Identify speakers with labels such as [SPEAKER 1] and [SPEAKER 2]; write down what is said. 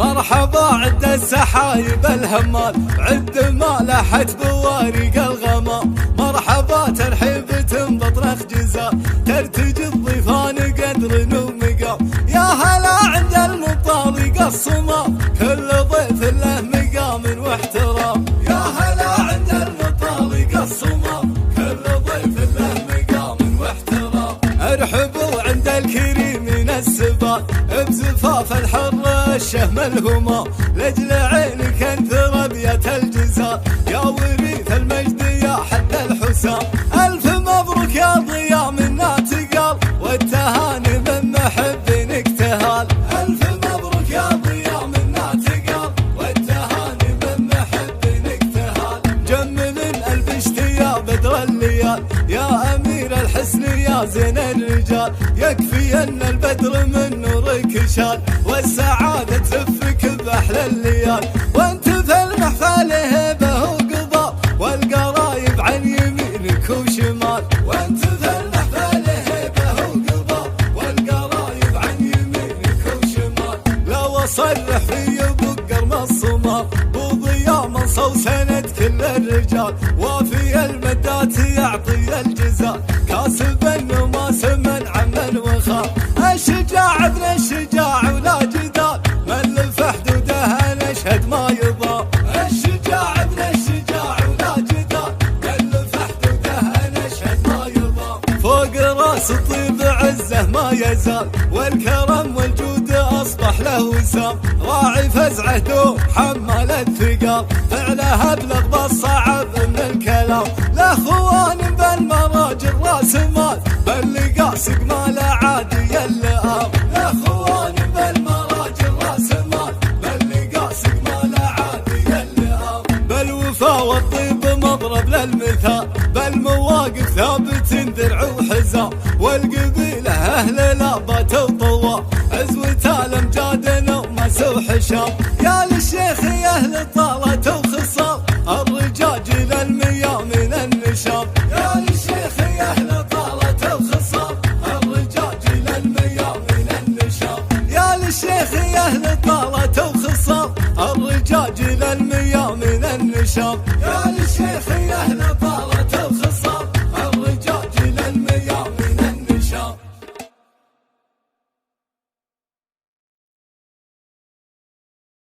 [SPEAKER 1] مرحبا عد السحايب الهمال، عد ما لحت بوارق الغمام. مرحبا ترحيب بطرخ جزاء، ترتجي الضيفان قدر ومقام. يا هلا عند المطالق الصمام، كل ضيف له مقام واحترام. يا هلا عند المطالق الصمام، كل ضيف له مقام واحترام. ارحبوا عند الكريم من السبات، بزفاف الحر الشهم الهمام. لجل عينك انثر ابيات الجزاء، يا وريث المجد يا حد الحسام. الف مبروك يا ضياء منا تقال، والتهاني من محبينك تهال. الف مبروك يا ضياء منا تقال، والتهاني من محبينك تهال. جمل البشت يا بدر الليال، يا امير الحسن يا زين الرجال. يكفي ان البدر من نورك شال، والسعادة تفك بأحلى الليال. وانت في المحفل هبه وقضاء، والقرايب عن يمينك وشمال. وانت في المحفل هبه وقضاء، والقرايب عن يمينك وشمال. لو اصرح في بقر من الصمام، وضياء منصو سند كل الرجال. وفي المدات يعطي الجزاء، كاسب النماس من عمل وخال. الشجاع ابن الشجاع ولا جدال، من لف حدوده نشهد ما يضام. الشجاع ابن الشجاع ولا جدال، من لف حدوده نشهد ما يضام. فوق راس الطيب عزه ما يزال، والكرم والجود اصبح له وسام. راعي فزعه دوم حمال الثقال، فعله ابلغ بالصعب من الكلام. لاخوان بالمراجل راس مال، بل قاسق ما لا عادي اللئام. لاخوان بالمراجل راس مال، بل قاسق ما لا عادي اللئام. بالوفا والطيب مضرب للمثال، بالمواقف ثابت درع وحزام. والقبيله اهل لابات وطوال، عزوة الامجاد نومس وحشام. يا للشيخ يا اهل طالة وخصام، الرجاج للمياه من النشام. يا للشيخ يا اهل طالة وخصام، الرجاج للمياه من النشام. يا للشيخ يا اهل طالة وخصام، الرجاج للمياه من النشام. يا للشيخ يا اهل